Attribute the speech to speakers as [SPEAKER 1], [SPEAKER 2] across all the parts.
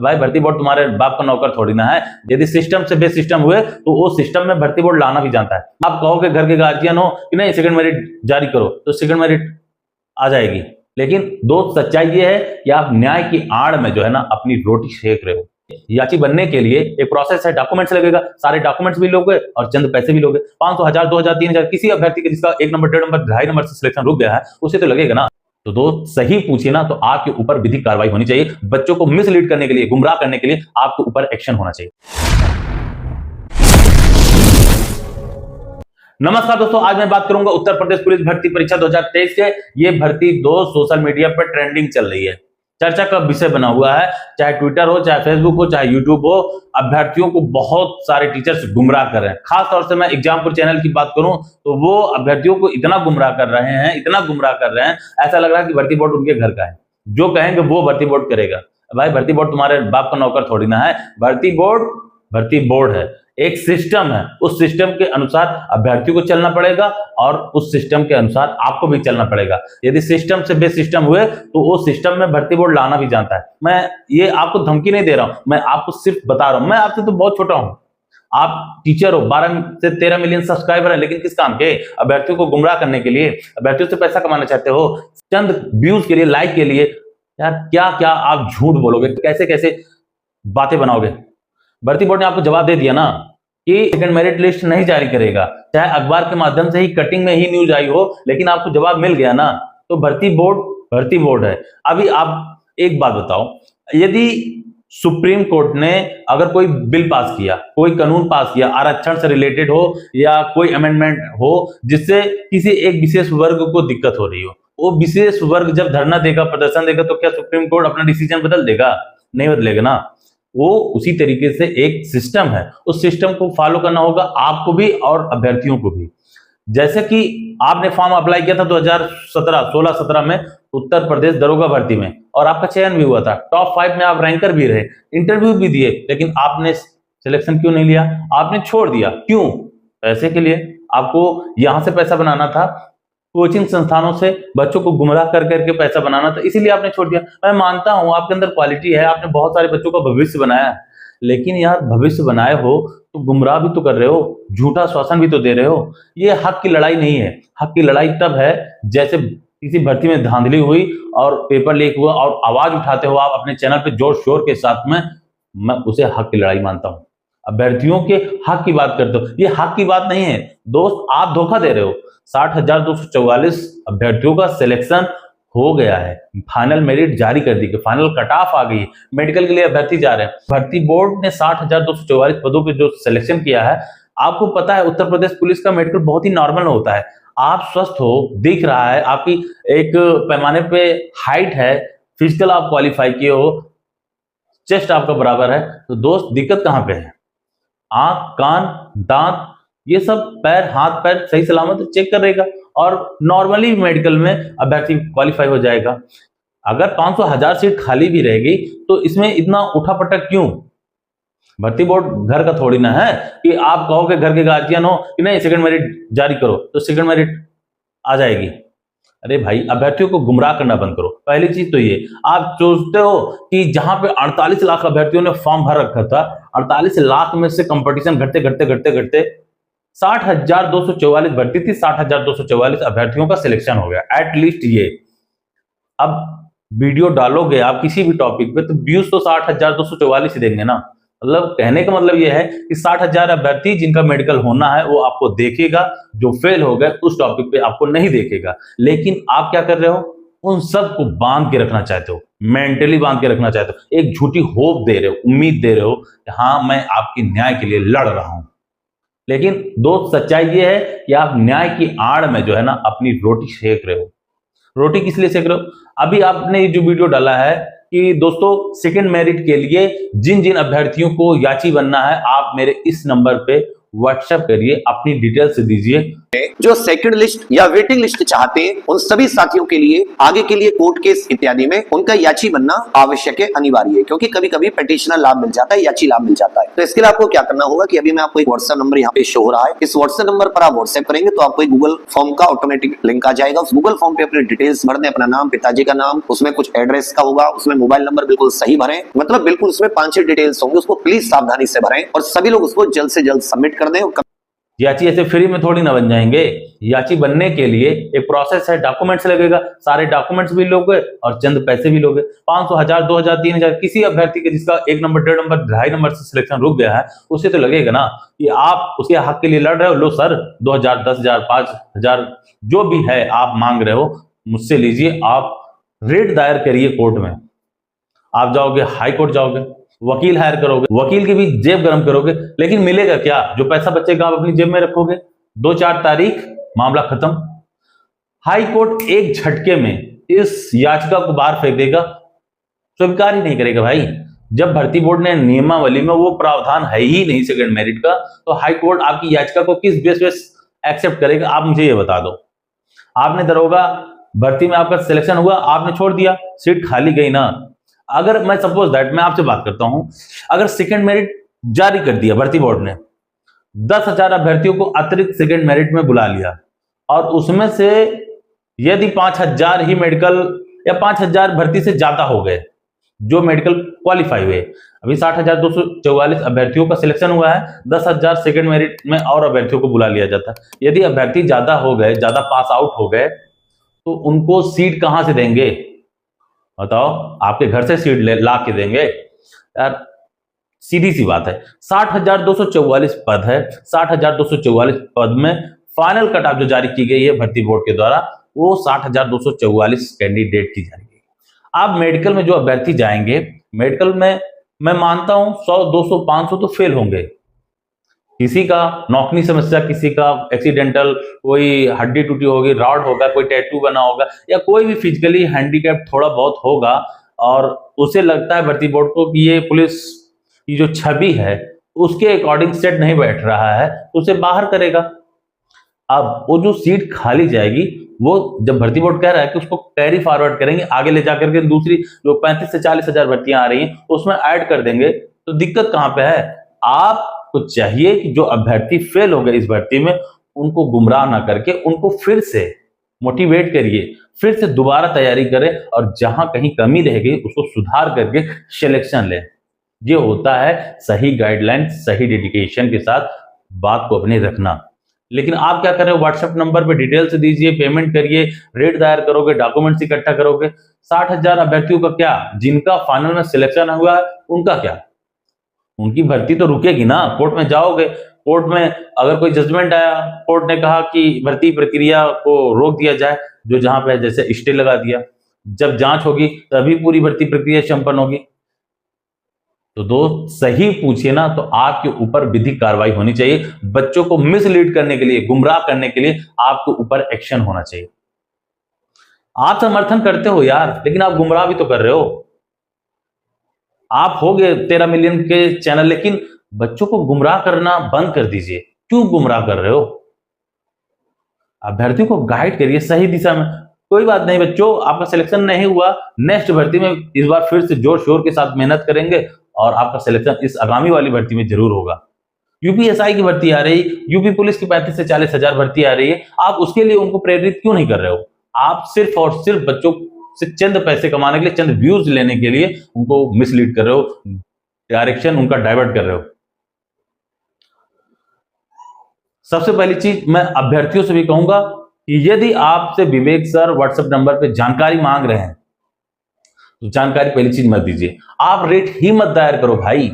[SPEAKER 1] भाई भर्ती बोर्ड तुम्हारे बाप का नौकर थोड़ी ना है। यदि सिस्टम से बेस सिस्टम हुए तो वो सिस्टम में भर्ती बोर्ड लाना भी जानता है। आप कहोगे घर के गार्जियन हो कि नहीं सेकंड मेरिट जारी करो तो सेकंड मेरिट आ जाएगी। लेकिन दोस्त सच्चाई ये है कि आप न्याय की आड़ में जो है ना अपनी रोटी सेक रहे हो। याची बनने के लिए एक प्रोसेस है, डॉक्यूमेंट्स लगेगा, सारे डॉक्यूमेंट्स भी लोगे और चंद पैसे भी लोगे। 500, 1000, 2000, 3000 किसी अभ्यर्थी के जिसका 1 नंबर, 1.5 नंबर, 2.5 नंबर से सिलेक्शन रुक गया है उसे तो लगेगा ना। तो दोस्त सही पूछिए ना तो आपके ऊपर विधिक कार्रवाई होनी चाहिए। बच्चों को मिसलीड करने के लिए, गुमराह करने के लिए आपके ऊपर एक्शन होना चाहिए। नमस्कार दोस्तों, आज मैं बात करूंगा उत्तर प्रदेश पुलिस भर्ती परीक्षा 2023 के। ये भर्ती सोशल मीडिया पर ट्रेंडिंग चल रही है, चर्चा का विषय बना हुआ है। चाहे ट्विटर हो, चाहे फेसबुक हो, चाहे यूट्यूब हो, अभ्यर्थियों को बहुत सारे टीचर्स गुमराह कर रहे हैं। खास तौर से मैं एग्जामपुर चैनल की बात करूं तो वो अभ्यर्थियों को इतना गुमराह कर रहे हैं, इतना गुमराह कर रहे हैं, ऐसा लग रहा है कि भर्ती बोर्ड उनके घर का है। जो कहेंगे वो भर्ती बोर्ड करेगा। भाई भर्ती बोर्ड तुम्हारे बाप का नौकर थोड़ी ना है। भर्ती बोर्ड है, एक सिस्टम है। उस सिस्टम के अनुसार अभ्यर्थियों को चलना पड़ेगा और उस सिस्टम के अनुसार आपको भी चलना पड़ेगा। यदि सिस्टम से बेस सिस्टम हुए तो वो सिस्टम में भर्ती बोर्ड लाना भी जानता है। मैं ये आपको धमकी नहीं दे रहा हूं, मैं आपको सिर्फ बता रहा हूं। मैं आपसे तो बहुत छोटा हूं, आप टीचर हो, 12 से 13 मिलियन सब्सक्राइबर है, लेकिन किस काम के? अभ्यर्थियों को गुमराह करने के लिए, अभ्यर्थियों से पैसा कमाना चाहते हो, चंद व्यूज के लिए, लाइक के लिए। यार क्या क्या आप झूठ बोलोगे, कैसे कैसे बातें बनाओगे। भर्ती बोर्ड ने आपको जवाब दे दिया ना कि सेकंड मेरिट लिस्ट नहीं जारी करेगा। चाहे अखबार के माध्यम से ही कटिंग में ही न्यूज आई हो, लेकिन आपको जवाब मिल गया ना। तो भर्ती बोर्ड है। अभी आप एक बात बताओ, यदि सुप्रीम कोर्ट ने अगर कोई बिल पास किया, कोई कानून पास किया, आरक्षण से रिलेटेड हो या कोई अमेंडमेंट हो जिससे किसी एक विशेष वर्ग को दिक्कत हो रही हो, वो विशेष वर्ग जब धरना देगा, प्रदर्शन देगा, तो क्या सुप्रीम कोर्ट अपना डिसीजन बदल देगा? नहीं बदलेगा ना। वो उसी तरीके से एक सिस्टम है, उस सिस्टम को फॉलो करना होगा आपको भी और अभ्यर्थियों को भी। जैसे कि आपने फॉर्म अप्लाई किया था 2016-17 में उत्तर प्रदेश दरोगा भर्ती में, और आपका चयन भी हुआ था, टॉप 5 में आप रैंकर भी रहे, इंटरव्यू भी दिए, लेकिन आपने सिलेक्शन क्यों नहीं लिया? आपने छोड़ दिया। क्यों? पैसे के लिए। आपको यहां से पैसा बनाना था, कोचिंग संस्थानों से बच्चों को गुमराह कर करके पैसा बनाना था, इसीलिए आपने छोड़ दिया। मैं मानता हूं आपके अंदर क्वालिटी है, आपने बहुत सारे बच्चों का भविष्य बनाया है, लेकिन यार भविष्य बनाए हो तो गुमराह भी तो कर रहे हो, झूठा श्वासन भी तो दे रहे हो। ये हक की लड़ाई नहीं है। हक की लड़ाई तब है जैसे किसी भर्ती में धांधली हुई और पेपर लीक हुआ और आवाज उठाते हो आप अपने चैनल पे जोर शोर के साथ में, मैं उसे हक की लड़ाई मानता हूं। अभ्यर्थियों के हक की बात करते हो, ये हक की बात नहीं है दोस्त, आप धोखा दे रहे हो। 60,244 अभ्यर्थियों का सिलेक्शन हो गया है, फाइनल मेरिट जारी कर दी गई, फाइनल कट ऑफ आ गई, मेडिकल के लिए अभ्यर्थी जा रहे हैं। भर्ती बोर्ड ने 60,244 पदों पे जो सिलेक्शन किया है, आपको पता है उत्तर प्रदेश पुलिस का मेडिकल बहुत ही नॉर्मल होता है। आप स्वस्थ हो, दिख रहा है, आपकी एक पैमाने पे हाइट है, फिजिकल आप क्वालिफाई किए हो, चेस्ट आपका बराबर है, तो दोस्त दिक्कत कहां पे है? आंख, कान, दांत, ये सब पैर, हाथ पैर सही सलामत चेक करेगा और नॉर्मली मेडिकल में अभ्यर्थी क्वालिफाई हो जाएगा। अगर 500, 1000 सीट खाली भी रहेगी तो इसमें इतना उठापटक क्यों? भर्ती बोर्ड घर का थोड़ी ना है कि आप कहोगे घर के गार्जियन हो कि नहीं सेकंड मेरिट जारी करो तो सेकंड मेरिट आ जाएगी। अरे भाई अभ्यर्थियों को गुमराह करना बंद करो। पहली चीज तो ये, आप सोचते हो कि जहां पे 48 लाख अभ्यर्थियों ने फॉर्म भर रखा था, 48 लाख में से कंपटीशन घटते घटते 60,244 भर्ती थी, 60,244 अभ्यर्थियों का सिलेक्शन हो गया। एटलीस्ट ये अब वीडियो डालोगे आप किसी भी टॉपिक पे तो व्यूज तो 60,244 ही देंगे ना। मतलब कहने का मतलब ये है कि 60,000 अभ्यर्थी जिनका मेडिकल होना है वो आपको देखेगा, जो फेल हो गए उस टॉपिक पे आपको नहीं देखेगा। लेकिन आप क्या कर रहे हो? उन सबको बांध के रखना चाहते हो, मेंटली बांध के रखना चाहते हो, एक झूठी होप दे रहे हो, उम्मीद दे रहे हो कि हाँ मैं आपकी न्याय के लिए लड़ रहा हूं। लेकिन दोस्त सच्चाई ये है कि आप न्याय की आड़ में जो है ना अपनी रोटी सेक रहे हो। रोटी किस लिए सेक रहे हो? अभी आपने जो वीडियो डाला है कि दोस्तों सेकंड मेरिट के लिए जिन जिन अभ्यर्थियों को याची बनना है, आप मेरे इस नंबर पे व्हाट्सएप करिए, अपनी डिटेल्स दीजिए,
[SPEAKER 2] जो सेकंड लिस्ट या वेटिंग लिस्ट चाहते हैं उन सभी साथियों के लिए आगे के लिए कोर्ट केस इत्यादि में उनका याची बनना आवश्यक है, अनिवार्य है, क्योंकि कभी कभी पिटिशनर लाभ मिल जाता है, याची लाभ मिल जाता है। तो इसके लिए आपको क्या करना होगा कि अभी मैं आपको एक व्हाट्सएप नंबर यहाँ पे शो हो रहा है, इस व्हाट्सएप नंबर पर आप व्हाट्सएप करेंगे तो आपको एक गूगल फॉर्म का ऑटोमेटिक लिंक आ जाएगा। उस गूगल फॉर्म पे अपने डिटेल्स भर दें, अपना नाम, पिताजी का नाम, उसमें कुछ एड्रेस का होगा, उसमें मोबाइल नंबर बिल्कुल सही भरें, मतलब बिल्कुल उसमें 5-6 डिटेल्स होंगे, उसको प्लीज सावधानी से भरें और सभी लोग उसको जल्द से जल्द सबमिट कर दें।
[SPEAKER 1] याची ऐसे फ्री में थोड़ी ना बन जाएंगे। याची बनने के लिए एक प्रोसेस है, डॉक्यूमेंट्स लगेगा, सारे डॉक्यूमेंट्स भी लोगे और चंद पैसे भी लोगे। 500, 1000, 2000, 3000 किसी अभ्यर्थी के जिसका 1 नंबर, 1.5 नंबर, 2.5 नंबर से सिलेक्शन रुक गया है, उसे तो लगेगा ना कि आप उसके हक के लिए लड़ रहे हो। लो सर, 2000, 10,000, 5,000 जो भी है आप मांग रहे हो मुझसे लीजिए। आप रिट दायर करिए कोर्ट में, आप जाओगे हाई कोर्ट जाओगे, वकील हायर करोगे, वकील की भी जेब गर्म करोगे, लेकिन मिलेगा क्या? जो पैसा बचेगा आप अपनी जेब में रखोगे। 2-4 तारीख मामला खत्म। हाई कोर्ट एक झटके में इस याचिका को बाहर फेंक देगा, स्वीकार ही नहीं करेगा भाई। जब भर्ती बोर्ड ने नियमावली में वो प्रावधान है ही नहीं सेकंड मेरिट का, तो हाई कोर्ट आपकी याचिका को किस बेस पे एक्सेप्ट करेगा? आप मुझे ये बता दो। आपने दरोगा भर्ती में आपका सिलेक्शन हुआ, आपने छोड़ दिया, सीट खाली गई ना। अगर मैं सपोज दैट मैं आपसे बात करता हूं, अगर सेकंड मेरिट जारी कर दिया भर्ती बोर्ड ने, 10,000 अभ्यर्थियों को अतिरिक्त सेकंड मेरिट में बुला लिया और उसमें से यदि 5,000 ही मेडिकल या 5,000 भर्ती से ज्यादा हो गए जो मेडिकल क्वालिफाई हुए, अभी 60,244 अभ्यर्थियों का सिलेक्शन हुआ है, 10,000 सेकंड मेरिट में और अभ्यर्थियों को बुला लिया जाता है। यदि अभ्यर्थी ज्यादा हो गए, ज्यादा पास आउट हो गए, तो उनको सीट कहां से देंगे बताओ? आपके घर से सीट ला के देंगे यार? सीधी सी बात है। 60,244 पद है, 60,244 पद में फाइनल कट ऑफ जो जारी की गई है भर्ती बोर्ड के द्वारा, वो 60,244 कैंडिडेट की जाएगी। आप मेडिकल में जो अभ्यर्थी जाएंगे, मेडिकल में मैं मानता हूं 100, 200, 500 तो फेल होंगे। किसी का नौकरी समस्या, किसी का एक्सीडेंटल, कोई हड्डी टूटी होगी, रॉड होगा, कोई टैटू बना होगा, या कोई भी फिजिकली हैंडीकैप थोड़ा बहुत होगा और उसे लगता है भर्ती बोर्ड को कि ये पुलिस की जो छवि है उसके अकॉर्डिंग सेट नहीं बैठ रहा है, तो उसे बाहर करेगा। अब वो जो सीट खाली जाएगी, वो जब भर्ती बोर्ड कह रहा है कि उसको कैरी फॉरवर्ड करेंगे, आगे ले जाकर के दूसरी जो 35 से 40 हजार भर्तियां आ रही हैं उसमें ऐड कर देंगे, तो दिक्कत कहां पे है? आपको चाहिए कि जो अभ्यर्थी फेल हो गए इस भर्ती में, उनको गुमराह ना करके उनको फिर से मोटिवेट करिए, फिर से दोबारा तैयारी करें और जहां कहीं कमी रह गई उसको सुधार करके सिलेक्शन लें। ये होता है सही गाइडलाइन, सही डेडिकेशन के साथ बात को अपने रखना। लेकिन आप क्या कर रहे हो? व्हाट्सएप नंबर पे डिटेल्स दीजिए, पेमेंट करिए, रेट दायर करोगे, डॉक्यूमेंट्स इकट्ठा करोगे। 60,000 अभ्यर्थियों का क्या? जिनका फाइनल में सिलेक्शन हुआ है उनका क्या? उनकी भर्ती तो रुकेगी ना। कोर्ट में जाओगे, कोर्ट में अगर कोई जजमेंट आया, कोर्ट ने कहा कि भर्ती प्रक्रिया को रोक दिया जाए, जो जहां पे जैसे स्टे लगा दिया, जब जांच होगी तभी पूरी भर्ती प्रक्रिया संपन्न होगी। तो दोस्त सही पूछिए ना, तो आपके ऊपर विधिक कार्रवाई होनी चाहिए। बच्चों को मिसलीड करने के लिए, गुमराह करने के लिए आपके ऊपर एक्शन होना चाहिए। आप समर्थन करते हो यार, लेकिन आप गुमराह भी तो कर रहे हो। आप हो गए 13 मिलियन के चैनल, लेकिन बच्चों को गुमराह करना बंद कर दीजिए। क्यों गुमराह कर रहे हो? अभ्यर्थियों को गाइड करिए सही दिशा में। कोई बात नहीं बच्चों, आपका सिलेक्शन नहीं हुआ, नेक्स्ट भर्ती में इस बार फिर से जोर शोर के साथ मेहनत करेंगे और आपका सिलेक्शन इस आगामी वाली भर्ती में जरूर होगा। यूपीएसआई की भर्ती आ रही, यूपी पुलिस की 35 से 40 हजार भर्ती आ रही है, आप उसके लिए उनको प्रेरित क्यों नहीं कर रहे हो? आप सिर्फ और सिर्फ बच्चों से चंद पैसे कमाने के लिए, चंद व्यूज लेने के लिए उनको मिसलीड कर रहे हो, डायरेक्शन उनका डाइवर्ट कर रहे हो। सबसे पहली चीज मैं अभ्यर्थियों से भी कहूंगा कि यदि आपसे विवेक सर व्हाट्सएप नंबर पे जानकारी मांग रहे हैं, तो जानकारी पहली चीज मत दीजिए। आप रेट ही मत दायर करो भाई।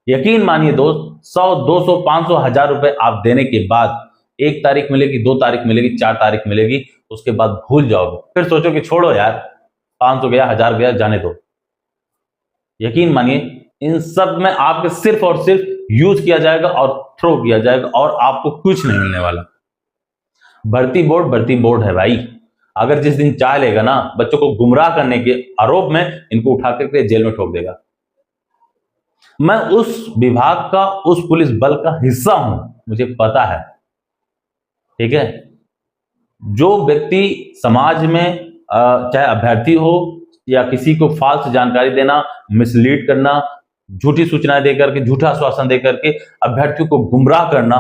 [SPEAKER 1] यकीन मानिए दोस्त, 100, 200, 500, 1000 रुपए आप देने के बाद 1 तारीख मिलेगी, 2 तारीख मिलेगी, 4 तारीख मिलेगी, उसके बाद भूल जाओगे। फिर सोचो कि छोड़ो यार, 500 गया, 1000 गया, जाने दो। यकीन मानिए इन सब में आपके सिर्फ और सिर्फ यूज किया जाएगा और थ्रो किया जाएगा और आपको कुछ नहीं मिलने वाला। भर्ती बोर्ड है भाई। अगर जिस दिन चाह लेगा ना बच्चों को गुमराह करने के आरोप में, इनको उठा करके जेल में ठोक देगा। मैं उस विभाग का, उस पुलिस बल का हिस्सा हूं, मुझे पता है। ठीक है। जो व्यक्ति समाज में चाहे अभ्यर्थी हो या किसी को फाल्स जानकारी देना, मिसलीड करना, झूठी सूचनाएं देकर के, झूठा आश्वासन देकर के अभ्यर्थियों को गुमराह करना,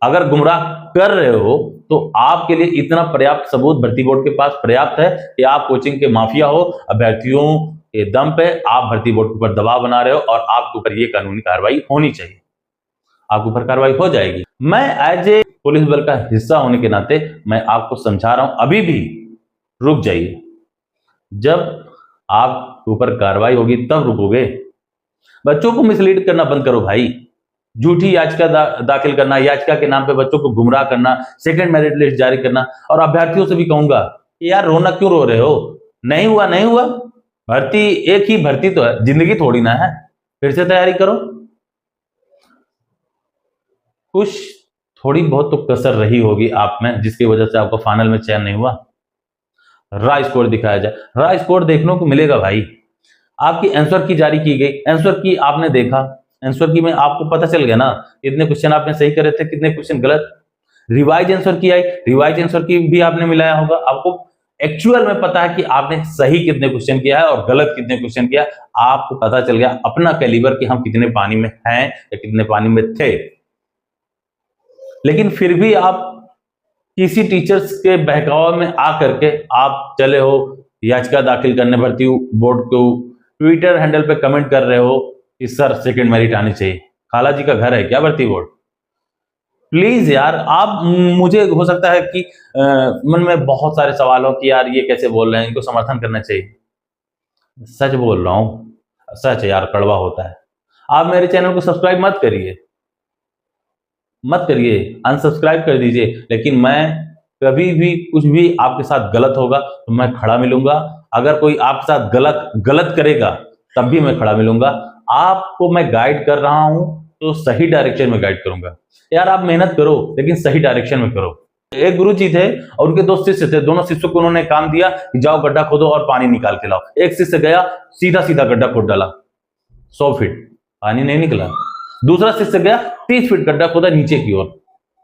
[SPEAKER 1] अगर गुमराह कर रहे हो तो आपके लिए इतना पर्याप्त सबूत भर्ती बोर्ड के पास पर्याप्त है कि आप कोचिंग के माफिया हो, अभ्यर्थियों के दम पे आप भर्ती बोर्ड के ऊपर दबाव बना रहे हो और आपके ऊपर ये कानूनी कार्रवाई होनी चाहिए, आपके ऊपर कार्रवाई हो जाएगी। मैं एज ए पुलिस बल का हिस्सा होने के नाते मैं आपको समझा रहा हूं, अभी भी रुक जाइए, जब आपके ऊपर कार्रवाई होगी तब रुकोगे। बच्चों को मिसलीड करना बंद करो भाई, झूठी याचिका दाखिल करना, याचिका के नाम पे बच्चों को गुमराह करना, सेकंड मेरिट लिस्ट जारी करना। और अभ्यर्थियों से भी कहूंगा यार रोना क्यों रो रहे हो, नहीं हुआ नहीं हुआ, भर्ती एक ही भर्ती तो है, जिंदगी थोड़ी ना है, फिर से तैयारी करो। कुछ थोड़ी बहुत तो कसर रही होगी आप में जिसकी वजह से आपको फाइनल में चयन नहीं हुआ। रॉ स्कोर दिखाया जाए, रॉ स्कोर देखने को मिलेगा भाई। आपकी आंसर की जारी की गई, आंसर की आपने देखा, आंसर की में आपको पता चल गया ना कितने क्वेश्चन आपने सही करे थे, कितने क्वेश्चन गलत। रिवाइज आंसर की आई, रिवाइज आंसर की भी आपने मिलाया होगा, आपको एक्चुअल में पता है कि आपने सही कितने क्वेश्चन किया है और गलत कितने क्वेश्चन किया। आपको पता चल गया अपना कैलिबर कि हम कितने पानी में हैं या कितने पानी में थे। लेकिन फिर भी आप किसी टीचर्स के बहकाव में आकर के आप चले हो याचिका दाखिल करने भर्ती बोर्ड को, ट्विटर हैंडल पे कमेंट कर रहे हो कि सर सेकंड मेरिट आनी चाहिए। खाला जी का घर है क्या भर्ती बोर्ड? प्लीज यार, आप मुझे हो सकता है कि मन में बहुत सारे सवाल हो कि यार ये कैसे बोल रहे हैं, इनको समर्थन करना चाहिए। सच बोल रहा हूं, सच है यार, कड़वा होता है। आप मेरे चैनल को सब्सक्राइब मत करिए, अनसब्सक्राइब कर दीजिए, लेकिन मैं कभी भी कुछ भी आपके साथ गलत होगा तो मैं खड़ा मिलूंगा। अगर कोई आपके साथ गलत करेगा तब भी मैं खड़ा मिलूंगा। आपको मैं गाइड कर रहा हूं तो सही डायरेक्शन में गाइड करूंगा। यार आप मेहनत करो लेकिन सही डायरेक्शन में करो। एक गुरु जी थे और उनके दो शिष्य थे, दोनों शिष्यों को उन्होंने काम दिया कि जाओ गड्ढा खोदो और पानी निकाल के लाओ। एक शिष्य गया, सीधा सीधा गड्ढा खोद डाला, 100 फीट, पानी नहीं निकला। दूसरा शिष्य गया, 30 फीट गड्ढा खोदा नीचे की ओर,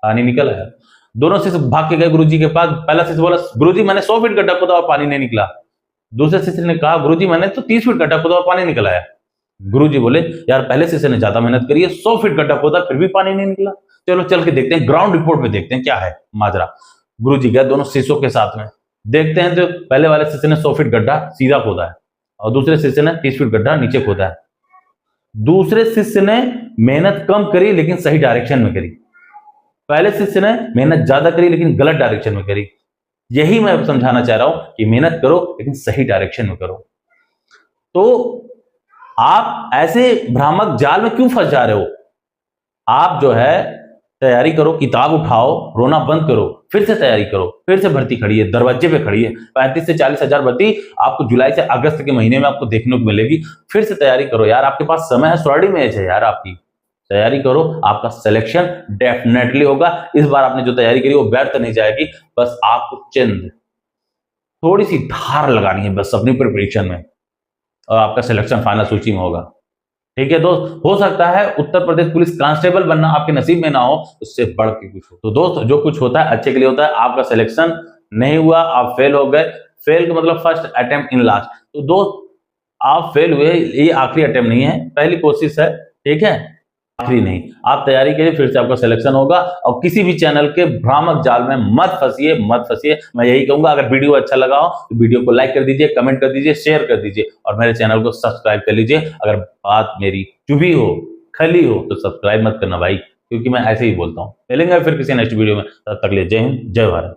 [SPEAKER 1] पानी निकल आया। दोनों शिष्य भाग के गए गुरुजी के पास। पहला शिष्य बोला गुरुजी मैंने 100 फीट गड्ढा खोदा और पानी नहीं निकला। दूसरे शिष्य ने कहा गुरुजी मैंने तो 30 फीट गड्ढा खोदा और पानी निकल आया। गुरुजी बोले यार पहले शिष्य ने ज्यादा मेहनत करी है, 100 फीट गड्ढा खोदा फिर भी पानी नहीं निकला, चलो चल के देखते हैं, ग्राउंड रिपोर्ट में देखते हैं क्या है माजरा। गुरुजी गए दोनों शिष्यों के साथ में, देखते हैं तो पहले वाले शिष्य ने 100 फीट गड्ढा सीधा खोदा है और दूसरे शिष्य ने 30 फीट गड्ढा नीचे खोदा है। दूसरे शिष्य ने मेहनत कम करी लेकिन सही डायरेक्शन में करी, पहले शिष्य ने मेहनत ज्यादा करी लेकिन गलत डायरेक्शन में करी। यही मैं समझाना चाह रहा हूं कि मेहनत करो लेकिन सही डायरेक्शन में करो। तो आप ऐसे भ्रामक जाल में क्यों फंस जा रहे हो? आप जो है तैयारी करो, किताब उठाओ, रोना बंद करो, फिर से तैयारी करो, फिर से भर्ती खड़ी है, दरवाजे पे खड़ी है। 35 से 40 हजार भर्ती आपको जुलाई से अगस्त के महीने में आपको देखने को मिलेगी। फिर से तैयारी करो यार, आपके पास समय है, स्टडी मैच है यार, आपकी तैयारी करो, आपका सिलेक्शन डेफिनेटली होगा। इस बार आपने जो तैयारी करी वो व्यर्थ नहीं जाएगी। बस आपको चंद थोड़ी सी धार लगानी है बस अपनी प्रिपरेशन में और आपका सिलेक्शन फाइनल सूची में होगा। ठीक है दोस्त, हो सकता है उत्तर प्रदेश पुलिस कांस्टेबल बनना आपके नसीब में ना हो, उससे बढ़ के कुछ हो। तो दोस्त जो कुछ होता है अच्छे के लिए होता है। आपका सिलेक्शन नहीं हुआ, आप फेल हो गए, फेल का मतलब फर्स्ट अटेम्प्ट इन लास्ट। तो दोस्त आप फेल हुए, ये आखिरी अटेम्प्ट नहीं है, पहली कोशिश है, ठीक है, आखिरी नहीं। आप तैयारी करिए, फिर से आपका सिलेक्शन होगा। और किसी भी चैनल के भ्रामक जाल में मत फंसिए। मैं यही कहूंगा, अगर वीडियो अच्छा लगा हो तो वीडियो को लाइक कर दीजिए, कमेंट कर दीजिए, शेयर कर दीजिए और मेरे चैनल को सब्सक्राइब कर लीजिए। अगर बात मेरी चुभी हो, खली हो तो सब्सक्राइब मत करना भाई, क्योंकि मैं ऐसे ही बोलता हूँ। मिलेंगे फिर किसी नेक्स्ट वीडियो में, तब तक के लिए जय हिंद, जय भारत।